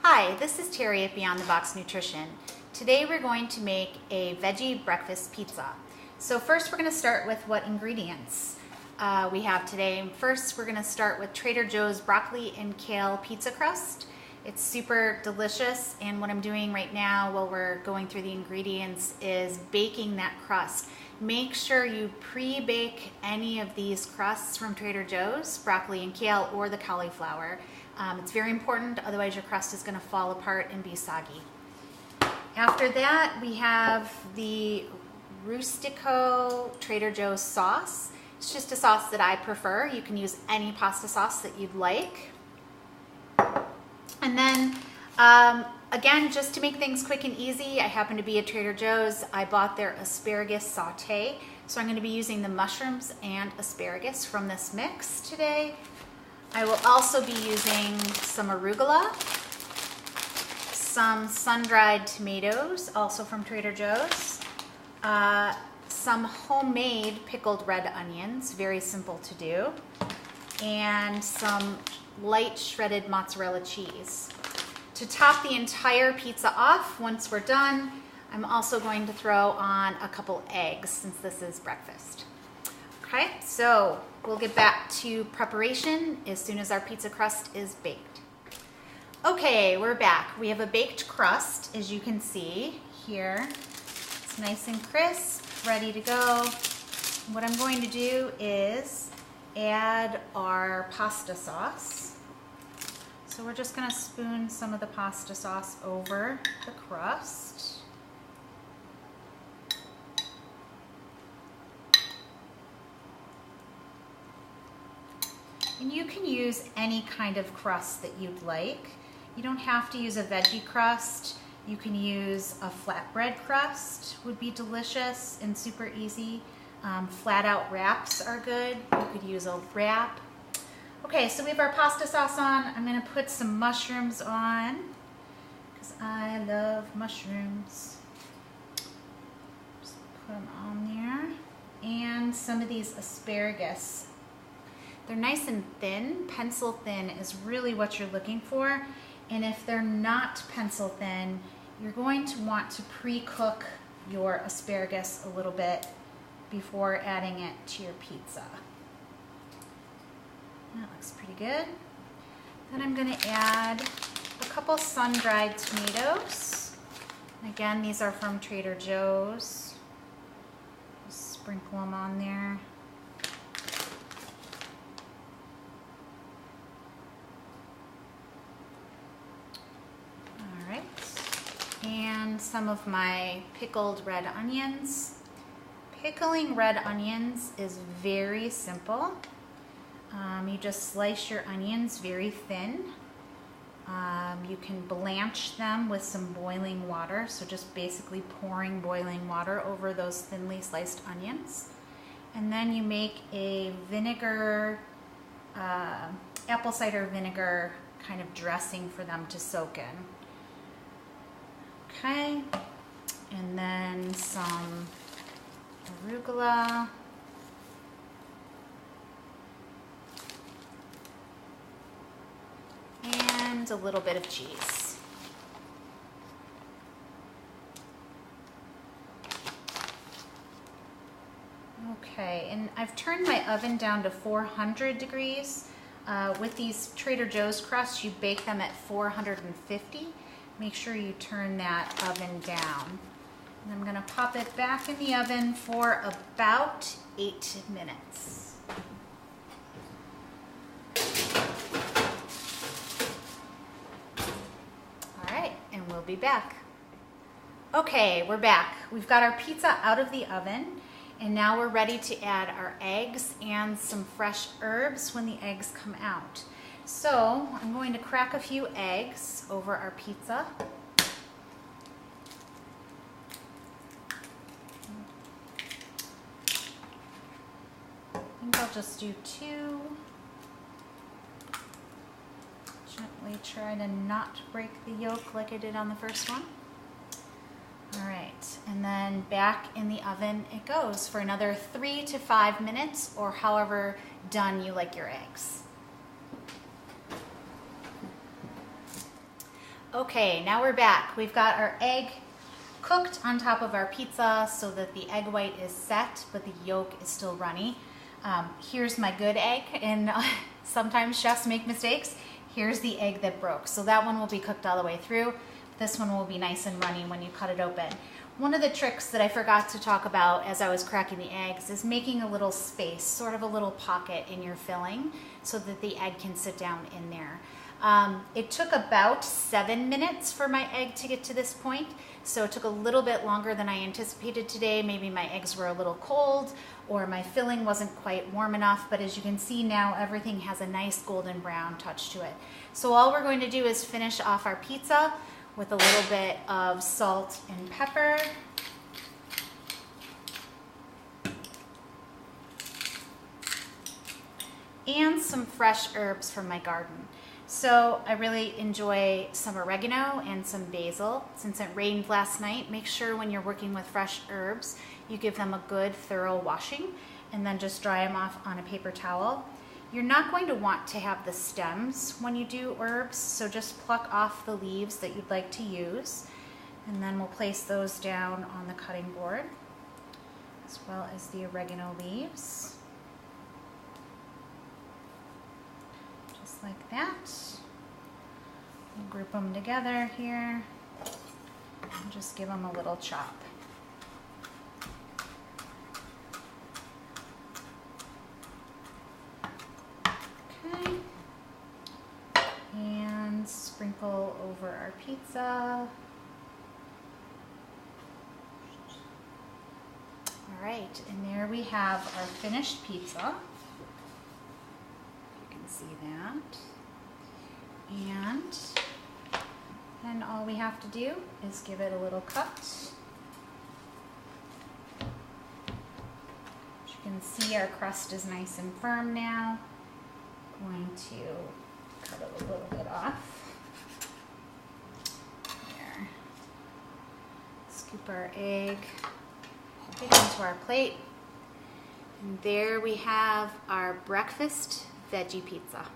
Hi, this is Terry at Beyond the Box Nutrition. Today we're going to make a veggie breakfast pizza. So first we're going to start with what ingredients we have today. First we're going to start with Trader Joe's broccoli and kale pizza crust. It's super delicious, and what I'm doing right now while we're going through the ingredients is baking that crust. Make sure you pre-bake any of these crusts from Trader Joe's, broccoli and kale, or the cauliflower. It's very important, otherwise your crust is going to fall apart and be soggy. After that, we have the Rustico Trader Joe's sauce. It's just a sauce that I prefer. You can use any pasta sauce that you'd like. And then, again, just to make things quick and easy, I happen to be at Trader Joe's. I bought their asparagus saute. So I'm going to be using the mushrooms and asparagus from this mix today. I will also be using some arugula, some sun-dried tomatoes, also from Trader Joe's, some homemade pickled red onions, very simple to do, and some light shredded mozzarella cheese. To top the entire pizza off, once we're done, I'm also going to throw on a couple eggs since this is breakfast. Okay, so we'll get back to preparation as soon as our pizza crust is baked. Okay, we're back. We have a baked crust, as you can see here. It's nice and crisp, ready to go. What I'm going to do is add our pasta sauce. So we're just going to spoon some of the pasta sauce over the crust. And you can use any kind of crust that you'd like. You don't have to use a veggie crust. You can use a flatbread crust, would be delicious and super easy. Flat out wraps are good. You could use a wrap. Okay, so we have our pasta sauce on. I'm going to put some mushrooms on because I love mushrooms. Just put them on there. And some of these asparagus. They're nice and thin. Pencil thin is really what you're looking for. And if they're not pencil thin, you're going to want to pre-cook your asparagus a little bit before adding it to your pizza. That looks pretty good. Then I'm going to add a couple sun-dried tomatoes. Again, these are from Trader Joe's. Just sprinkle them on there. All right. And some of my pickled red onions. Pickling red onions is very simple. You just slice your onions very thin. You can blanch them with some boiling water, so just basically pouring boiling water over those thinly sliced onions. And then you make a vinegar, apple cider vinegar kind of dressing for them to soak in. Okay, and then some arugula. And a little bit of cheese. Okay, and I've turned my oven down to 400 degrees. With these Trader Joe's crusts, you bake them at 450. Make sure you turn that oven down. And I'm going to pop it back in the oven for about 8 minutes. We'll be back. Okay, we're back. We've got our pizza out of the oven, and now we're ready to add our eggs and some fresh herbs when the eggs come out. So I'm going to crack a few eggs over our pizza. I think I'll just do 2. Gently try to not break the yolk like I did on the first one. All right, and then back in the oven it goes for another 3 to 5 minutes, or however done you like your eggs. Okay, now we're back. We've got our egg cooked on top of our pizza so that the egg white is set, but the yolk is still runny. Here's my good egg, and sometimes chefs make mistakes. Here's the egg that broke. So that one will be cooked all the way through. This one will be nice and runny when you cut it open. One of the tricks that I forgot to talk about as I was cracking the eggs is making a little space, sort of a little pocket in your filling so that the egg can sit down in there. It took about 7 minutes for my egg to get to this point, so it took a little bit longer than I anticipated today. Maybe my eggs were a little cold or my filling wasn't quite warm enough, but as you can see now, everything has a nice golden brown touch to it. So all we're going to do is finish off our pizza with a little bit of salt and pepper. And some fresh herbs from my garden. So I really enjoy some oregano and some basil. Since it rained last night, make sure when you're working with fresh herbs, you give them a good thorough washing and then just dry them off on a paper towel. You're not going to want to have the stems when you do herbs, so just pluck off the leaves that you'd like to use, and then we'll place those down on the cutting board, as well as the oregano leaves. Just like that. We'll group them together here and just give them a little chop. Okay. And sprinkle over our pizza. All right, and there we have our finished pizza. You can see that. And then all we have to do is give it a little cut. As you can see, our crust is nice and firm now. Going to cut it a little bit off. There. Scoop our egg, pop it into our plate. And there we have our breakfast veggie pizza.